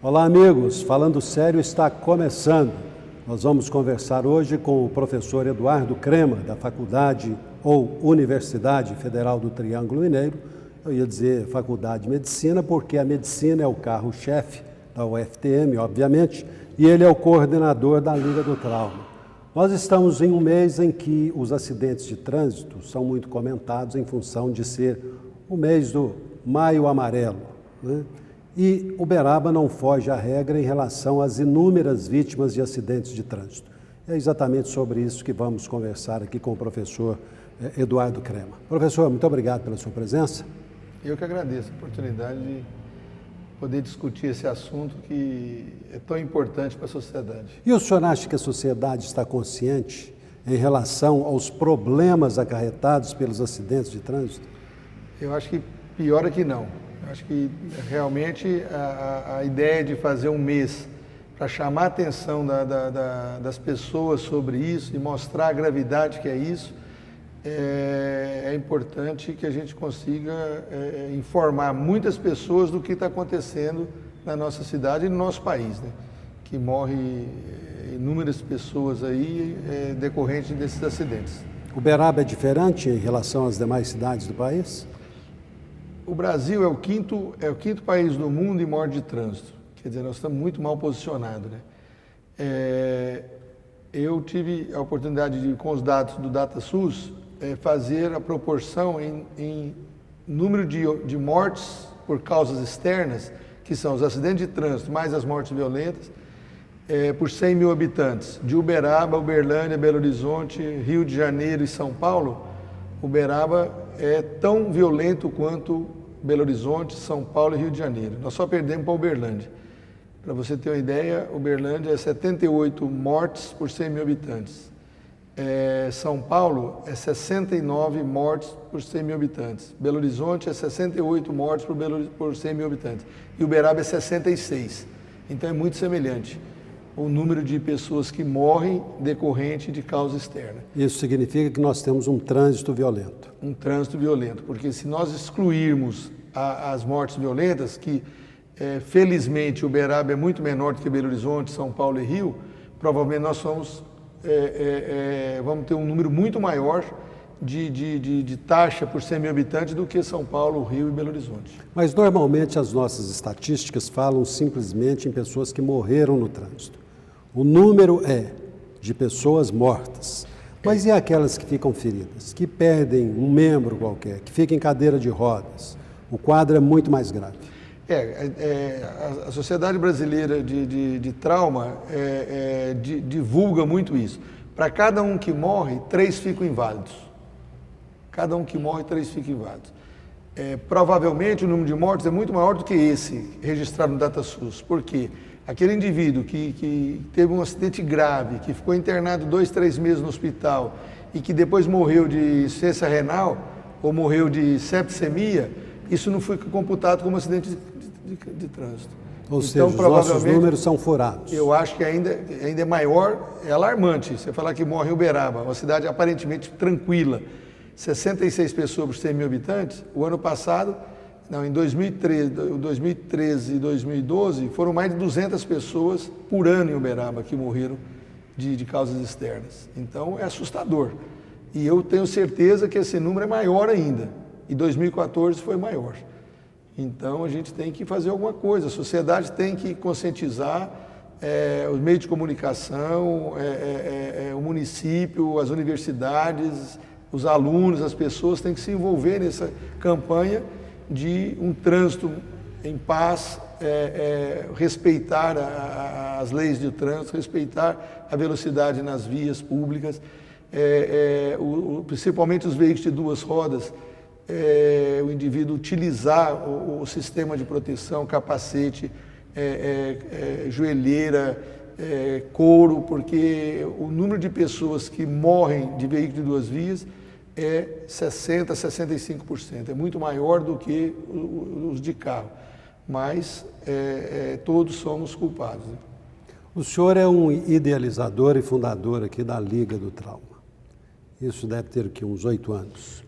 Olá, amigos. Falando Sério está começando. Nós vamos conversar hoje com o professor Eduardo Crema, da Faculdade ou Universidade Federal do Triângulo Mineiro. Eu ia dizer Faculdade de Medicina, porque a medicina é o carro-chefe da UFTM, obviamente, e ele é o coordenador da Liga do Trauma. Nós estamos em um mês em que os acidentes de trânsito são muito comentados em função de ser o mês do Maio Amarelo, né? E Uberaba não foge à regra em relação às inúmeras vítimas de acidentes de trânsito. É exatamente sobre isso que vamos conversar aqui com o professor Eduardo Crema. Professor, muito obrigado pela sua presença. Eu que agradeço a oportunidade de poder discutir esse assunto que é tão importante para a sociedade. E o senhor acha que a sociedade está consciente em relação aos problemas acarretados pelos acidentes de trânsito? Eu acho que pior é que não. Eu acho que realmente a ideia de fazer um mês para chamar a atenção das pessoas sobre isso e mostrar a gravidade que é isso, é importante que a gente consiga informar muitas pessoas do que está acontecendo na nossa cidade e no nosso país, né? Que morre inúmeras pessoas aí decorrente desses acidentes. Uberaba é diferente em relação às demais cidades do país? O Brasil é o quinto país do mundo em morte de trânsito. Quer dizer, nós estamos muito mal posicionados, né? Eu tive a oportunidade de, com os dados do DataSUS, fazer a proporção em número de mortes por causas externas, que são os acidentes de trânsito mais as mortes violentas, por 100 mil habitantes. De Uberaba, Uberlândia, Belo Horizonte, Rio de Janeiro e São Paulo, Uberaba é tão violento quanto Belo Horizonte, São Paulo e Rio de Janeiro. Nós só perdemos para Uberlândia. Para você ter uma ideia, Uberlândia é 78 mortes por 100 mil habitantes. São Paulo é 69 mortes por 100 mil habitantes. Belo Horizonte é 68 mortes por 100 mil habitantes. E Uberaba é 66. Então é muito semelhante o número de pessoas que morrem decorrente de causa externa. Isso significa que nós temos um trânsito violento. Um trânsito violento, porque se nós excluirmos as mortes violentas, que felizmente Uberaba é muito menor do que Belo Horizonte, São Paulo e Rio, provavelmente nós vamos ter um número muito maior de taxa por 100 mil habitantes do que São Paulo, Rio e Belo Horizonte. Mas normalmente as nossas estatísticas falam simplesmente em pessoas que morreram no trânsito. O número é de pessoas mortas. Mas e aquelas que ficam feridas, que perdem um membro qualquer, que ficam em cadeira de rodas? O quadro é muito mais grave. A Sociedade Brasileira de Trauma divulga muito isso. Para cada um que morre, 3 ficam inválidos. Cada um que morre, 3 ficam inválidos. Provavelmente o número de mortes é muito maior do que esse registrado no DataSUS. Por quê? Aquele indivíduo que teve um acidente grave, que ficou internado 2, 3 meses no hospital e que depois morreu de insuficiência renal ou morreu de septicemia, isso não foi computado como acidente de trânsito. Ou seja, os nossos números são furados. Eu acho que ainda é maior, é alarmante. Você falar que morre em Uberaba, uma cidade aparentemente tranquila, 66 pessoas por 100 mil habitantes, o ano passado... em 2013 e 2012, foram mais de 200 pessoas por ano em Uberaba que morreram de causas externas. Então, é assustador. E eu tenho certeza que esse número é maior ainda. E 2014 foi maior. Então, a gente tem que fazer alguma coisa. A sociedade tem que conscientizar os meios de comunicação, o município, as universidades, os alunos, as pessoas têm que se envolver nessa campanha de um trânsito em paz, respeitar as leis de trânsito, respeitar a velocidade nas vias públicas, principalmente os veículos de 2 rodas, o indivíduo utilizar o sistema de proteção, capacete, joelheira, couro, porque o número de pessoas que morrem de veículo de 2 vias é 60%, 65%. É muito maior do que os de carro. Mas todos somos culpados, né? O senhor é um idealizador e fundador aqui da Liga do Trauma. Isso deve ter aqui uns 8 anos.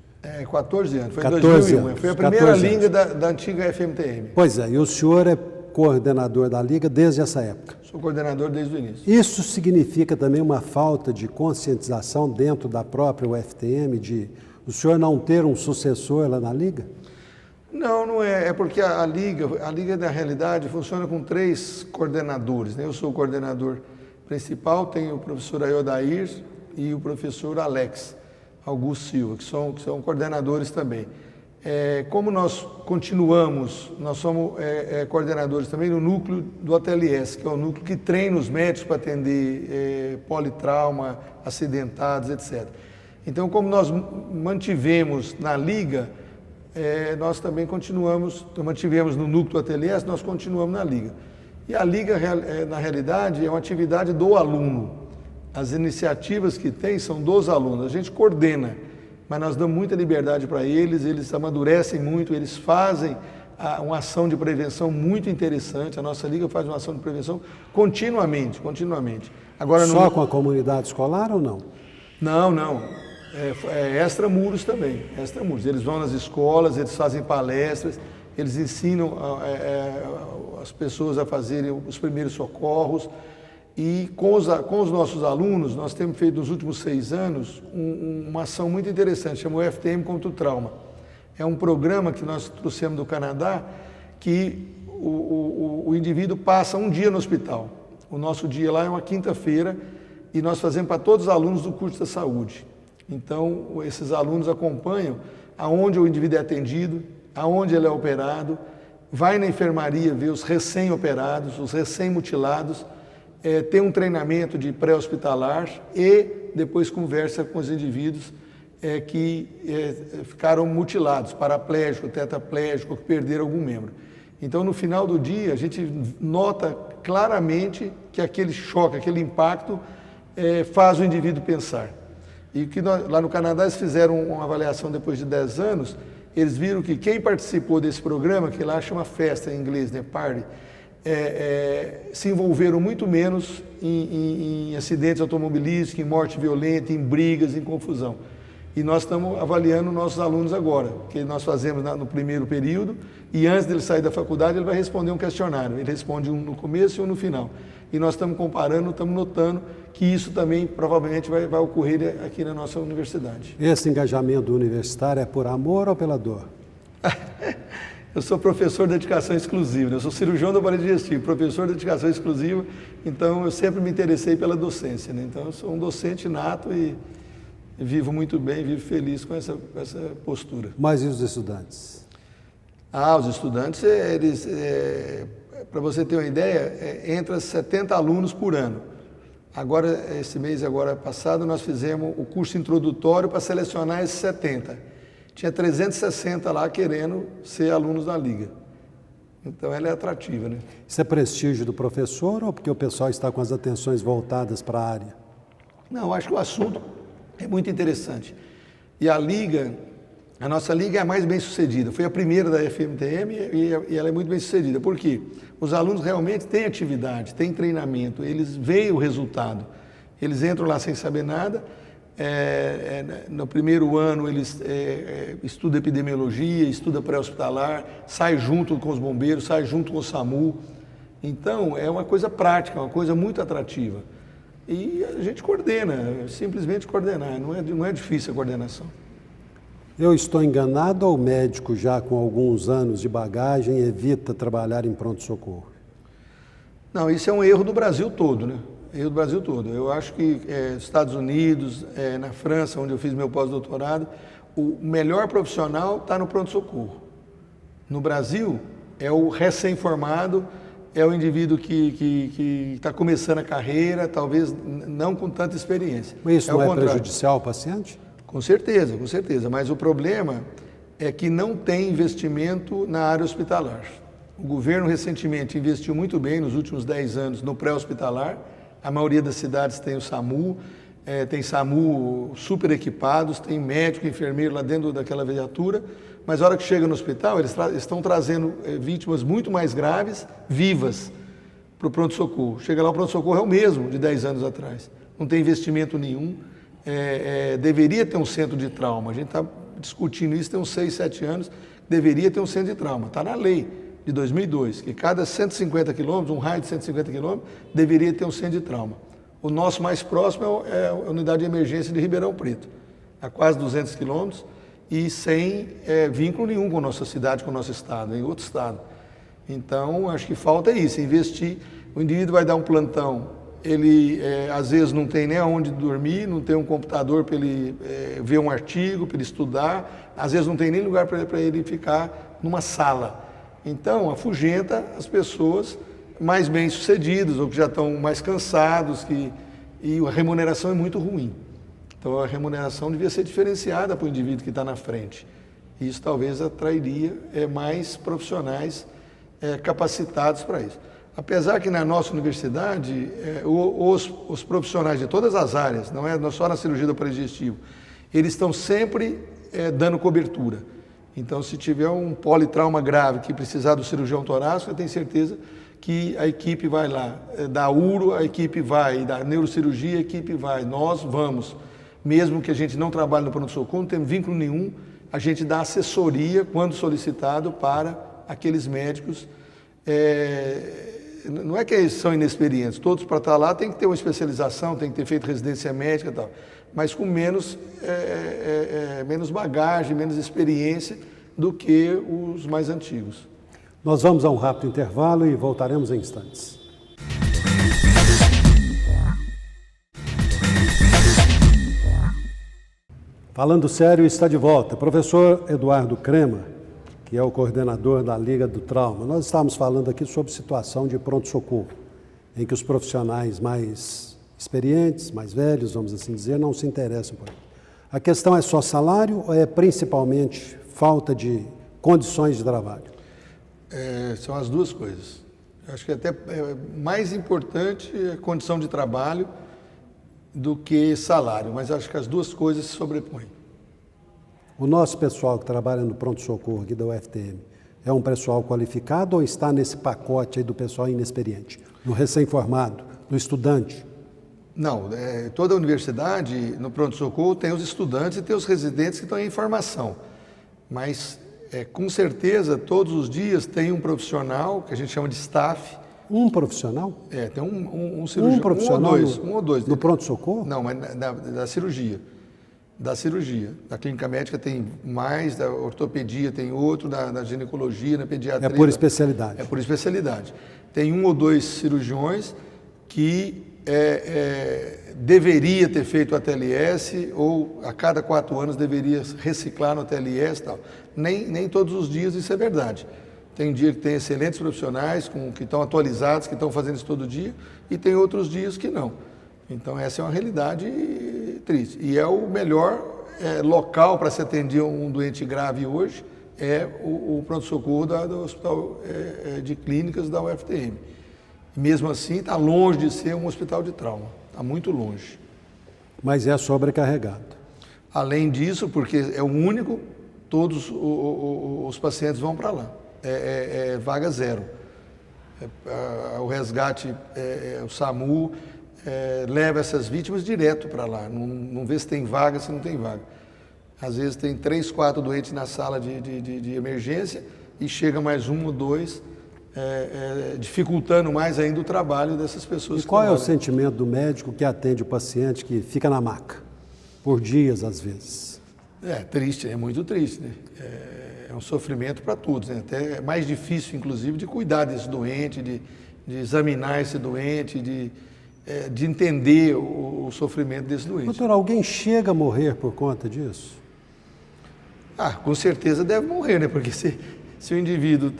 14 anos. Foi em 14 2001. anos, Foi a primeira liga da antiga FMTM. Pois é, e o senhor é coordenador da Liga desde essa época. Sou coordenador desde o início. Isso significa também uma falta de conscientização dentro da própria UFTM, de o senhor não ter um sucessor lá na Liga? Não, não é. É porque a Liga na realidade funciona com 3 coordenadores, né? Eu sou o coordenador principal, tem o professor Ayodair e o professor Alex Augusto Silva, que são coordenadores também. Como nós continuamos, nós somos coordenadores também no núcleo do ATLS, que é o núcleo que treina os médicos para atender politrauma, acidentados, etc. Então, como nós mantivemos na Liga, nós também mantivemos no núcleo do ATLS, nós continuamos na Liga. E a Liga, na realidade, é uma atividade do aluno. As iniciativas que tem são dos alunos, a gente coordena, mas nós damos muita liberdade para eles amadurecem muito, eles fazem uma ação de prevenção muito interessante, a nossa Liga faz uma ação de prevenção continuamente. Agora, só com a comunidade escolar ou não? Não. É extramuros também, extramuros. Eles vão nas escolas, eles fazem palestras, eles ensinam as pessoas a fazerem os primeiros socorros. E com os nossos alunos, nós temos feito nos últimos 6 anos uma ação muito interessante, chama o FTM contra o Trauma. É um programa que nós trouxemos do Canadá, que o indivíduo passa um dia no hospital. O nosso dia lá é uma quinta-feira e nós fazemos para todos os alunos do curso da saúde. Então, esses alunos acompanham aonde o indivíduo é atendido, aonde ele é operado, vai na enfermaria ver os recém-operados, os recém-mutilados, tem um treinamento de pré-hospitalar e depois conversa com os indivíduos que ficaram mutilados, paraplégicos, tetraplégicos, que perderam algum membro. Então, no final do dia, a gente nota claramente que aquele choque, aquele impacto faz o indivíduo pensar. E que lá no Canadá eles fizeram uma avaliação depois de 10 anos, eles viram que quem participou desse programa, que lá chama festa em inglês, né, party, se envolveram muito menos em acidentes automobilísticos, em morte violenta, em brigas, em confusão. E nós estamos avaliando nossos alunos agora, que nós fazemos no primeiro período, e antes dele sair da faculdade ele vai responder um questionário, ele responde um no começo e um no final. E nós estamos comparando, estamos notando que isso também provavelmente vai ocorrer aqui na nossa universidade. Esse engajamento universitário é por amor ou pela dor? Eu sou professor de dedicação exclusiva, eu sou cirurgião do aparelho digestivo, professor de dedicação exclusiva, então eu sempre me interessei pela docência, né? Então eu sou um docente nato e vivo muito bem, vivo feliz com essa postura. Mas e os estudantes? Os estudantes, para você ter uma ideia, entra 70 alunos por ano. Agora, esse mês agora passado, nós fizemos o curso introdutório para selecionar esses 70. Tinha 360 lá querendo ser alunos da Liga. Então, ela é atrativa, né? Isso é prestígio do professor ou porque o pessoal está com as atenções voltadas para a área? Não, acho que o assunto é muito interessante. E a nossa Liga é a mais bem sucedida. Foi a primeira da FMTM e ela é muito bem sucedida. Por quê? Os alunos realmente têm atividade, têm treinamento, eles veem o resultado. Eles entram lá sem saber nada. No primeiro ano eles estudam epidemiologia, estudam pré-hospitalar, sai junto com os bombeiros, sai junto com o SAMU. Então, é uma coisa prática, uma coisa muito atrativa. E a gente coordena, simplesmente coordenar, não é difícil a coordenação. Eu estou enganado ou o médico já com alguns anos de bagagem evita trabalhar em pronto-socorro? Não, isso é um erro do Brasil todo, né? Erro do Brasil todo. Eu acho que nos Estados Unidos, na França, onde eu fiz meu pós-doutorado, o melhor profissional está no pronto-socorro. No Brasil, é o recém-formado, é o indivíduo que está começando a carreira, talvez não com tanta experiência. Mas isso não é prejudicial ao paciente? Com certeza, mas o problema é que não tem investimento na área hospitalar. O governo recentemente investiu muito bem nos últimos 10 anos no pré-hospitalar, a maioria das cidades tem o SAMU, tem SAMU super equipados, tem médico, enfermeiro lá dentro daquela viatura, mas a hora que chega no hospital, eles estão trazendo vítimas muito mais graves, vivas, para o pronto-socorro. Chega lá, o pronto-socorro é o mesmo de 10 anos atrás, não tem investimento nenhum. Deveria ter um centro de trauma, a gente está discutindo isso tem uns 6, 7 anos, deveria ter um centro de trauma, está na lei, de 2002, que cada 150 quilômetros, um raio de 150 quilômetros, deveria ter um centro de trauma. O nosso mais próximo é a unidade de emergência de Ribeirão Preto, a quase 200 quilômetros, e sem vínculo nenhum com a nossa cidade, com o nosso estado, em outro estado. Então, acho que falta isso, investir. O indivíduo vai dar um plantão, ele às vezes não tem nem aonde dormir, não tem um computador para ele ver um artigo, para ele estudar, às vezes não tem nem lugar para ele ficar numa sala. Então, afugenta as pessoas mais bem-sucedidas ou que já estão mais cansados, e a remuneração é muito ruim. Então, a remuneração devia ser diferenciada para o indivíduo que está na frente. Isso talvez atrairia mais profissionais capacitados para isso. Apesar que na nossa universidade, os profissionais de todas as áreas, não é só na cirurgia do aparelho digestivo, eles estão sempre dando cobertura. Então, se tiver um politrauma grave que precisar do cirurgião torácico, eu tenho certeza que a equipe vai lá. Da uro, a equipe vai. Da neurocirurgia, a equipe vai. Nós vamos. Mesmo que a gente não trabalhe no pronto-socorro, não tem vínculo nenhum, a gente dá assessoria, quando solicitado, para aqueles médicos. Não é que eles são inexperientes, todos para estar lá tem que ter uma especialização, tem que ter feito residência médica e tal, mas com menos bagagem, menos experiência do que os mais antigos. Nós vamos a um rápido intervalo e voltaremos em instantes. Falando sério, está de volta. Professor Eduardo Crema, que é o coordenador da Liga do Trauma. Nós estávamos falando aqui sobre situação de pronto-socorro, em que os profissionais mais experientes, mais velhos, vamos assim dizer, não se interessam por isso. A questão é só salário ou é principalmente falta de condições de trabalho? São as duas coisas. Eu acho que até mais importante é a condição de trabalho do que salário, mas acho que as duas coisas se sobrepõem. O nosso pessoal que trabalha no pronto-socorro aqui da UFTM é um pessoal qualificado ou está nesse pacote aí do pessoal inexperiente? No recém-formado, no estudante? Não, toda a universidade, no pronto-socorro, tem os estudantes e tem os residentes que estão em formação. Mas, com certeza, todos os dias tem um profissional, que a gente chama de staff. Um profissional? Tem um cirurgião. Um profissional um ou dois. No pronto-socorro? Não, mas da cirurgia. Da cirurgia. Da clínica médica tem mais, da ortopedia tem outro, da ginecologia, na pediatria. É por especialidade. É por especialidade. Tem um ou dois cirurgiões que deveria ter feito a TLS ou a cada 4 anos deveria reciclar no TLS e tal. Nem todos os dias isso é verdade. Tem dia que tem excelentes profissionais que estão atualizados, que estão fazendo isso todo dia, e tem outros dias que não. Então essa é uma realidade triste. E é o melhor local para se atender um doente grave hoje, é o pronto-socorro do Hospital de Clínicas da UFTM. Mesmo assim, está longe de ser um hospital de trauma, está muito longe. Mas é sobrecarregado. Além disso, porque é o único, todos os pacientes vão para lá, vaga zero. O resgate, o SAMU, leva essas vítimas direto para lá, não vê se tem vaga, se não tem vaga. Às vezes tem 3, 4 doentes na sala de emergência e chega mais 1 ou 2, dificultando mais ainda o trabalho dessas pessoas. E qual é o sentimento do médico que atende o paciente que fica na maca, por dias às vezes? Triste, é muito triste, né? É um sofrimento para todos, né? Até é mais difícil, inclusive, de cuidar desse doente, de examinar esse doente, de entender o sofrimento desse doente. Doutor, alguém chega a morrer por conta disso? Com certeza deve morrer, né? Porque se o indivíduo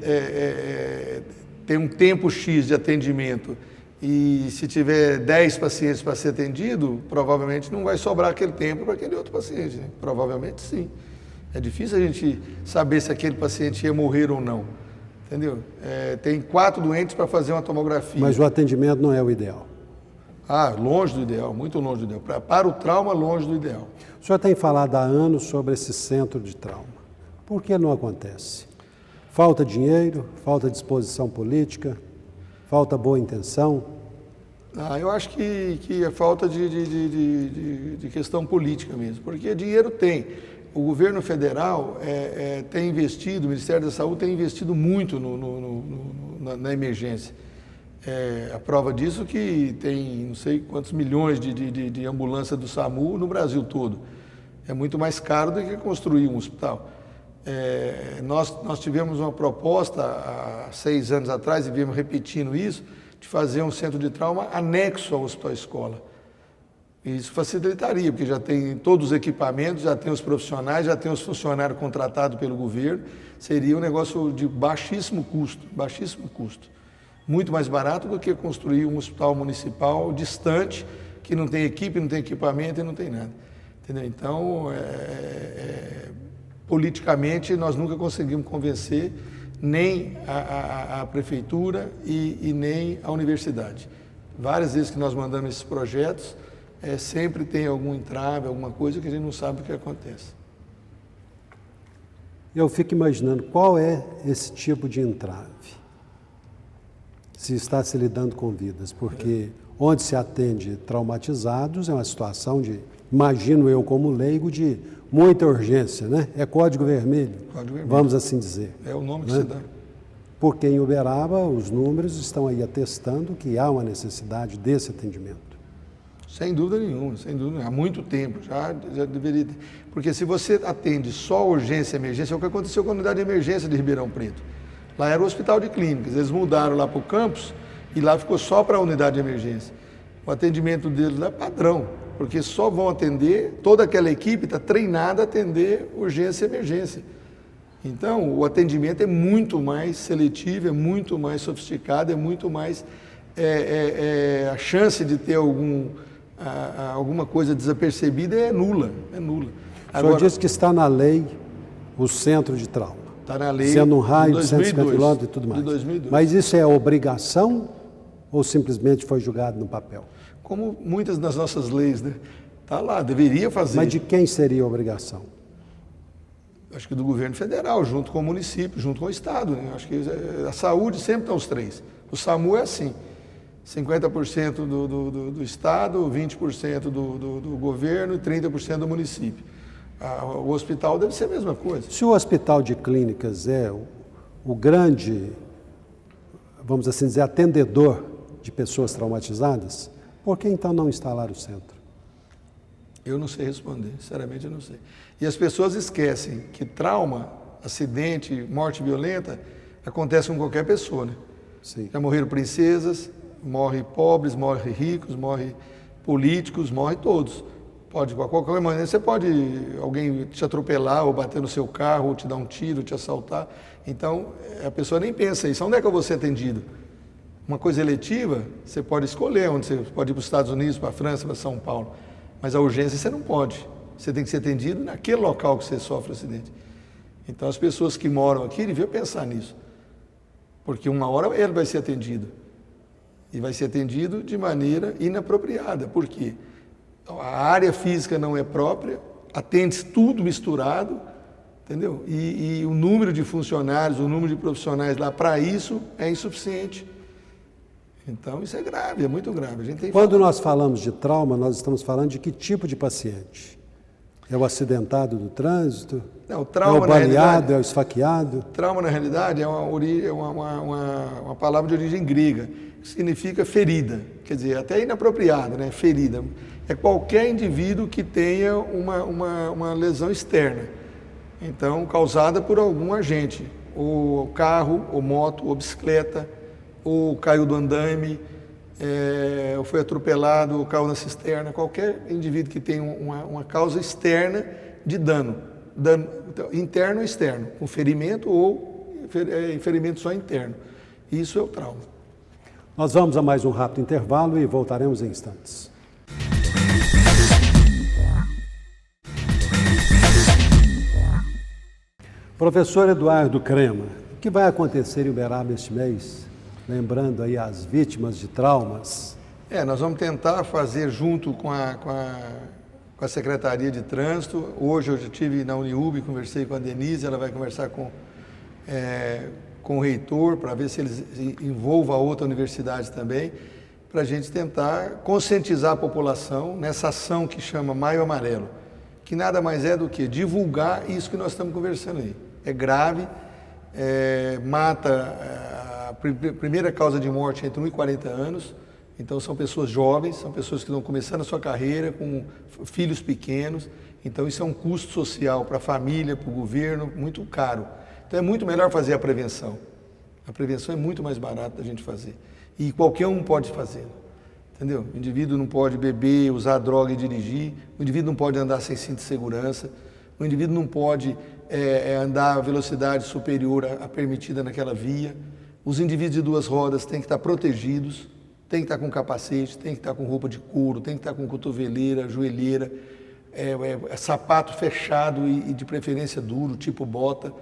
tem um tempo X de atendimento e se tiver 10 pacientes para ser atendido, provavelmente não vai sobrar aquele tempo para aquele outro paciente, né? Provavelmente sim. É difícil a gente saber se aquele paciente ia morrer ou não, entendeu? Tem 4 doentes para fazer uma tomografia. Mas o atendimento não é o ideal? Longe do ideal, muito longe do ideal. Para o trauma, longe do ideal. O senhor tem falado há anos sobre esse centro de trauma. Por que não acontece? Falta dinheiro, falta disposição política, falta boa intenção? Eu acho que é falta de questão política mesmo, porque dinheiro tem. o governo federal tem investido, o Ministério da Saúde tem investido muito na emergência. A prova disso que tem não sei quantos milhões de ambulância do SAMU no Brasil todo. É muito mais caro do que construir um hospital. Nós tivemos uma proposta há 6 anos atrás, e viemos repetindo isso, de fazer um centro de trauma anexo ao hospital escola. Isso facilitaria, porque já tem todos os equipamentos, já tem os profissionais, já tem os funcionários contratados pelo governo. Seria um negócio de baixíssimo custo. Muito mais barato do que construir um hospital municipal distante, que não tem equipe, não tem equipamento e não tem nada. Entendeu? Então, politicamente, nós nunca conseguimos convencer nem a prefeitura e nem a universidade. Várias vezes que nós mandamos esses projetos, sempre tem algum entrave, alguma coisa que a gente não sabe o que acontece. Eu fico imaginando qual é esse tipo de entrave, se está se lidando com vidas, porque onde se atende traumatizados é uma situação de, imagino eu como leigo, de muita urgência, né? É código vermelho, vamos assim dizer. É o nome que né? se dá. Porque em Uberaba os números estão aí atestando que há uma necessidade desse atendimento. Sem dúvida nenhuma, há muito tempo, já deveria ter. Porque se você atende só urgência e emergência, é o que aconteceu com a unidade de emergência de Ribeirão Preto. Lá era o hospital de clínicas, eles mudaram lá para o campus e lá ficou só para a unidade de emergência. O atendimento deles lá é padrão, porque só vão atender, toda aquela equipe está treinada a atender urgência e emergência. Então, o atendimento é muito mais seletivo, é muito mais sofisticado, é muito mais... a chance de ter alguma coisa desapercebida é nula. O senhor disse que está na lei o centro de trauma. Está na lei. Sendo um raio de 150 2002, quilômetros e tudo mais. De 2002. Mas isso é obrigação ou simplesmente foi julgado no papel? Como muitas das nossas leis, né? Está lá, deveria fazer. Mas de quem seria a obrigação? Acho que do governo federal, junto com o município, junto com o estado. Né? Acho que a saúde sempre estão os três. O SAMU é assim. 50% do estado, 20% do governo e 30% do município. O hospital deve ser a mesma coisa. Se o hospital de clínicas é o grande, vamos assim dizer, atendedor de pessoas traumatizadas, por que então não instalar o centro? Eu não sei responder, sinceramente eu não sei. E as pessoas esquecem que trauma, acidente, morte violenta, acontece com qualquer pessoa, né? Sim. Já morreram princesas, morre pobres, morre ricos, morre políticos, morre todos. Pode, de qualquer maneira, você pode alguém te atropelar ou bater no seu carro, ou te dar um tiro, te assaltar. Então, a pessoa nem pensa isso. Onde é que eu vou ser atendido? Uma coisa eletiva, você pode escolher, onde você pode ir para os Estados Unidos, para a França, para São Paulo. Mas a urgência você não pode. Você tem que ser atendido naquele local que você sofre o acidente. Então, as pessoas que moram aqui deviam pensar nisso. Porque uma hora ele vai ser atendido. E vai ser atendido de maneira inapropriada. Por quê? A área física não é própria, atende tudo misturado, entendeu? E o número de funcionários, o número de profissionais lá para isso é insuficiente. Então, isso é grave, é muito grave. A gente tem Quando nós falamos de trauma, nós estamos falando de que tipo de paciente? É o acidentado do trânsito? Não, o trauma, é o baleado, é o esfaqueado? Trauma, na realidade, é uma palavra de origem grega, que significa ferida, quer dizer, até inapropriada, né? Ferida. É qualquer indivíduo que tenha uma lesão externa, então, causada por algum agente, ou carro, ou moto, ou bicicleta, ou caiu do andaime, ou foi atropelado, ou caiu na cisterna, qualquer indivíduo que tenha uma causa externa de dano interno ou externo, com ferimento ou ferimento só interno. Isso é o trauma. Nós vamos a mais um rápido intervalo e voltaremos em instantes. Professor Eduardo Crema, o que vai acontecer em Uberaba este mês? Lembrando aí as vítimas de traumas. Nós vamos tentar fazer junto com a Secretaria de Trânsito. Hoje eu já estive na Uniub, conversei com a Denise, ela vai conversar com o reitor para ver se eles envolvam a outra universidade também, para a gente tentar conscientizar a população nessa ação que chama Maio Amarelo, que nada mais é do que divulgar isso que nós estamos conversando aí. É grave, mata, a primeira causa de morte entre 1 e 40 anos, então são pessoas jovens, são pessoas que estão começando a sua carreira com filhos pequenos, então isso é um custo social para a família, para o governo, muito caro. Então é muito melhor fazer a prevenção. A prevenção é muito mais barata da gente fazer. E qualquer um pode fazer. Entendeu? O indivíduo não pode beber, usar droga e dirigir, o indivíduo não pode andar sem cinto de segurança, o indivíduo não pode andar a velocidade superior à permitida naquela via. Os indivíduos de duas rodas têm que estar protegidos, têm que estar com capacete, têm que estar com roupa de couro, têm que estar com cotoveleira, joelheira, sapato fechado e de preferência duro, tipo bota,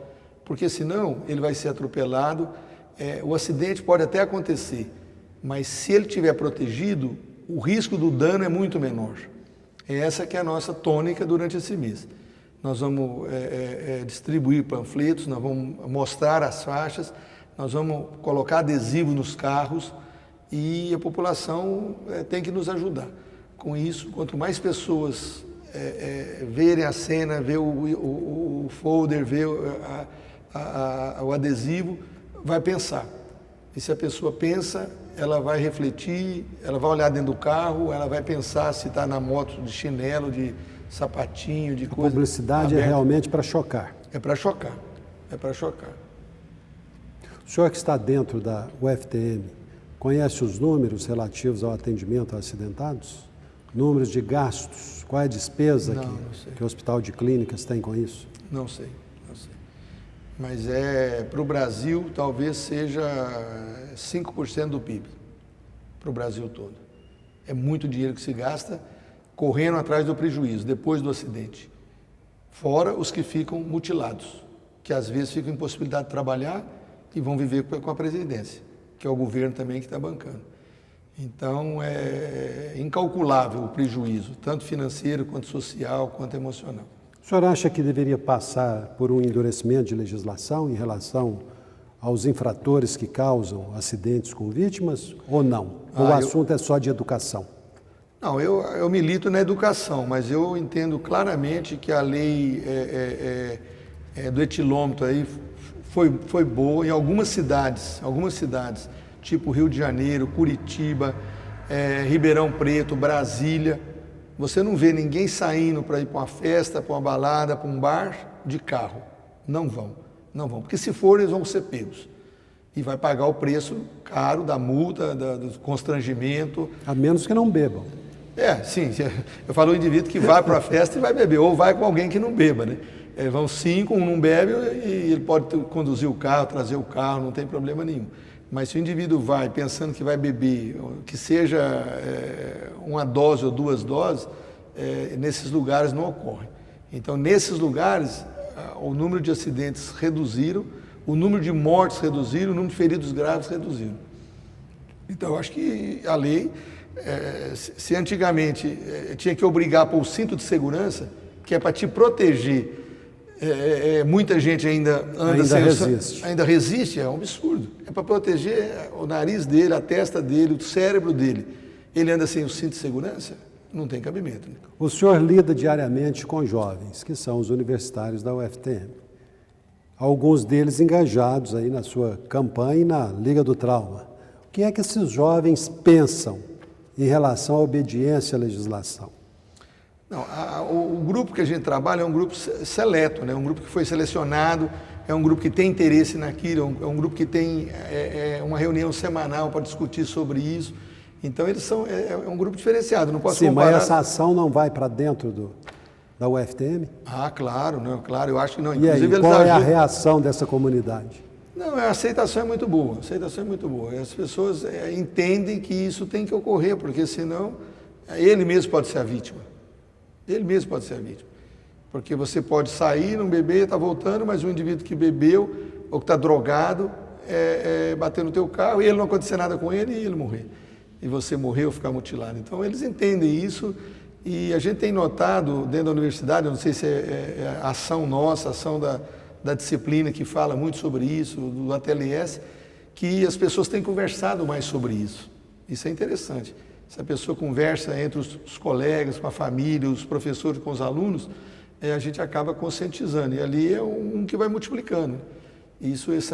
porque senão ele vai ser atropelado. O acidente pode até acontecer, mas se ele estiver protegido, o risco do dano é muito menor. Essa que é a nossa tônica durante esse mês. Nós vamos distribuir panfletos, nós vamos mostrar as faixas, nós vamos colocar adesivo nos carros e a população tem que nos ajudar. Com isso, quanto mais pessoas verem a cena, ver o folder, ver o adesivo, vai pensar. E se a pessoa pensa, ela vai refletir, ela vai olhar dentro do carro, ela vai pensar se está na moto de chinelo, de sapatinho, de coisa. A publicidade aberta. É realmente para chocar. É para chocar, é para chocar. O senhor que está dentro da UFTM, conhece os números relativos ao atendimento a acidentados? Números de gastos? Qual é a despesa que o Hospital de Clínicas tem com isso? Não sei. Mas para o Brasil talvez seja 5% do PIB, para o Brasil todo. É muito dinheiro que se gasta correndo atrás do prejuízo, depois do acidente. Fora os que ficam mutilados, que às vezes ficam impossibilidade de trabalhar e vão viver com a presidência, que é o governo também que está bancando. Então é incalculável o prejuízo, tanto financeiro, quanto social, quanto emocional. O senhor acha que deveria passar por um endurecimento de legislação em relação aos infratores que causam acidentes com vítimas ou não? Ou o assunto é só de educação? Não, eu milito na educação, mas eu entendo claramente que a lei do etilômetro aí foi boa em algumas cidades, tipo Rio de Janeiro, Curitiba, Ribeirão Preto, Brasília. Você não vê ninguém saindo para ir para uma festa, para uma balada, para um bar de carro. Não vão. Porque se forem, eles vão ser pegos. E vai pagar o preço caro da multa, do constrangimento. A menos que não bebam. Sim. Eu falo o indivíduo que vai para a festa e vai beber, ou vai com alguém que não beba, né? Vão 5, um não bebe e ele pode conduzir o carro, trazer o carro, não tem problema nenhum. Mas se o indivíduo vai pensando que vai beber, que seja uma dose ou 2 doses, nesses lugares não ocorre. Então, nesses lugares, o número de acidentes reduziram, o número de mortes reduziram, o número de feridos graves reduziram. Então, eu acho que a lei, se antigamente tinha que obrigar por cinto de segurança, que é para te proteger, muita gente ainda resiste, é um absurdo. É para proteger o nariz dele, a testa dele, o cérebro dele. Ele anda sem o cinto de segurança? Não tem cabimento. Né? O senhor lida diariamente com jovens, que são os universitários da UFTM. Alguns deles engajados aí na sua campanha e na Liga do Trauma. O que é que esses jovens pensam em relação à obediência à legislação? Não, o grupo que a gente trabalha é um grupo seleto, né? Um grupo que foi selecionado, é um grupo que tem interesse naquilo, é um grupo que tem uma reunião semanal para discutir sobre isso. Então, eles são um grupo diferenciado, não posso comparar... Mas essa ação não vai para dentro da UFTM? Claro, não, claro, eu acho que não. Inclusive, e aí, qual é a reação dessa comunidade? Não, a aceitação é muito boa, As pessoas entendem que isso tem que ocorrer, porque senão ele mesmo pode ser a vítima. Porque você pode sair, não beber, está voltando, mas o indivíduo que bebeu ou que está drogado bater no teu carro e ele não acontecer nada com ele e ele morrer. E você morrer ou ficar mutilado. Então, eles entendem isso e a gente tem notado dentro da universidade, eu não sei se é ação nossa, ação da disciplina que fala muito sobre isso, do ATLS, que as pessoas têm conversado mais sobre isso. Isso é interessante. se a pessoa conversa entre os colegas, com a família, os professores, com os alunos, a gente acaba conscientizando. E ali é um que vai multiplicando.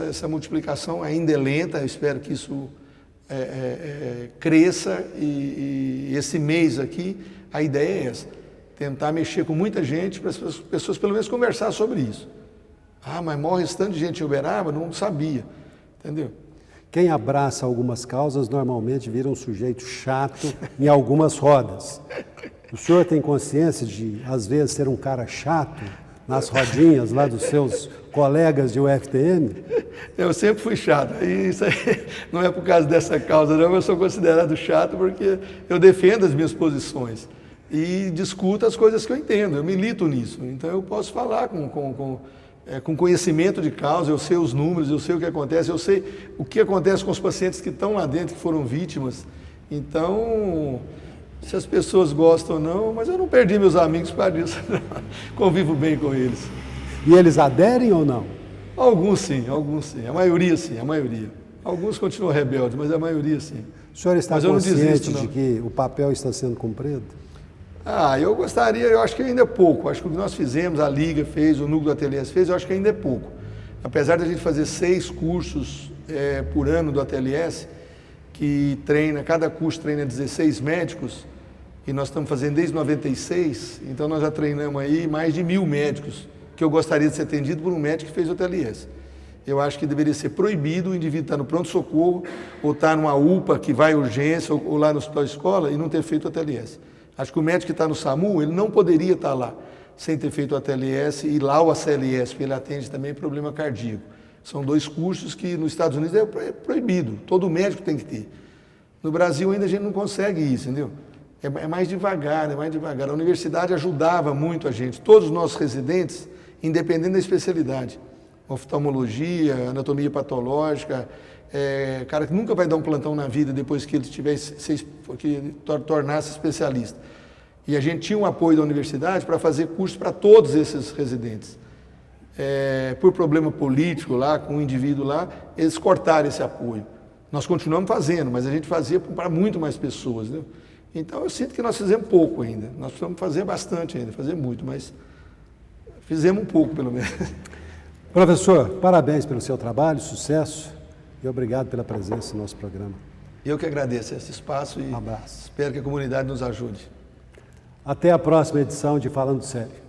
Essa multiplicação ainda é lenta, eu espero que isso cresça. E esse mês aqui, a ideia é essa, tentar mexer com muita gente para as pessoas pelo menos conversar sobre isso. Ah, mas morre esse tanto de gente em Uberaba? Não sabia, entendeu? Quem abraça algumas causas normalmente vira um sujeito chato em algumas rodas. O senhor tem consciência de, às vezes, ser um cara chato nas rodinhas lá dos seus colegas de UFTM? Eu sempre fui chato. E isso aí não é por causa dessa causa, não. Eu sou considerado chato porque eu defendo as minhas posições e discuto as coisas que eu entendo. Eu milito nisso. Então eu posso falar com conhecimento de causa, eu sei os números, eu sei o que acontece, eu sei o que acontece com os pacientes que estão lá dentro, que foram vítimas. Então, se as pessoas gostam ou não, mas eu não perdi meus amigos por causa disso, não. Convivo bem com eles. E eles aderem ou não? Alguns sim, a maioria sim, a maioria. Alguns continuam rebeldes, mas a maioria sim. O senhor está consciente de que o papel está sendo cumprido? Eu gostaria, eu acho que ainda é pouco. Acho que o que nós fizemos, a Liga fez, o Núcleo do ATLS fez, eu acho que ainda é pouco. Apesar de a gente fazer 6 cursos por ano do ATLS, que cada curso treina 16 médicos, e nós estamos fazendo desde 96, então nós já treinamos aí mais de 1.000 médicos, que eu gostaria de ser atendido por um médico que fez o ATLS. Eu acho que deveria ser proibido o indivíduo estar no pronto-socorro, ou estar numa UPA que vai à urgência, ou lá no hospital escola, e não ter feito o ATLS. Acho que o médico que está no SAMU, ele não poderia estar lá sem ter feito o ATLS e lá o ACLS, porque ele atende também problema cardíaco. São 2 cursos que nos Estados Unidos é proibido, todo médico tem que ter. No Brasil ainda a gente não consegue isso, entendeu? É mais devagar, A universidade ajudava muito a gente, todos os nossos residentes, independente da especialidade. Oftalmologia, anatomia patológica, cara que nunca vai dar um plantão na vida depois que ele tornar-se especialista. E a gente tinha um apoio da universidade para fazer curso para todos esses residentes. Por problema político lá, com o indivíduo lá, eles cortaram esse apoio. Nós continuamos fazendo, mas a gente fazia para muito mais pessoas, né? Então eu sinto que nós fizemos pouco ainda. Nós precisamos fazer bastante ainda, fazer muito, mas fizemos um pouco pelo menos. Professor, parabéns pelo seu trabalho, sucesso e obrigado pela presença no nosso programa. Eu que agradeço esse espaço e um abraço. Espero que a comunidade nos ajude. Até a próxima edição de Falando Sério.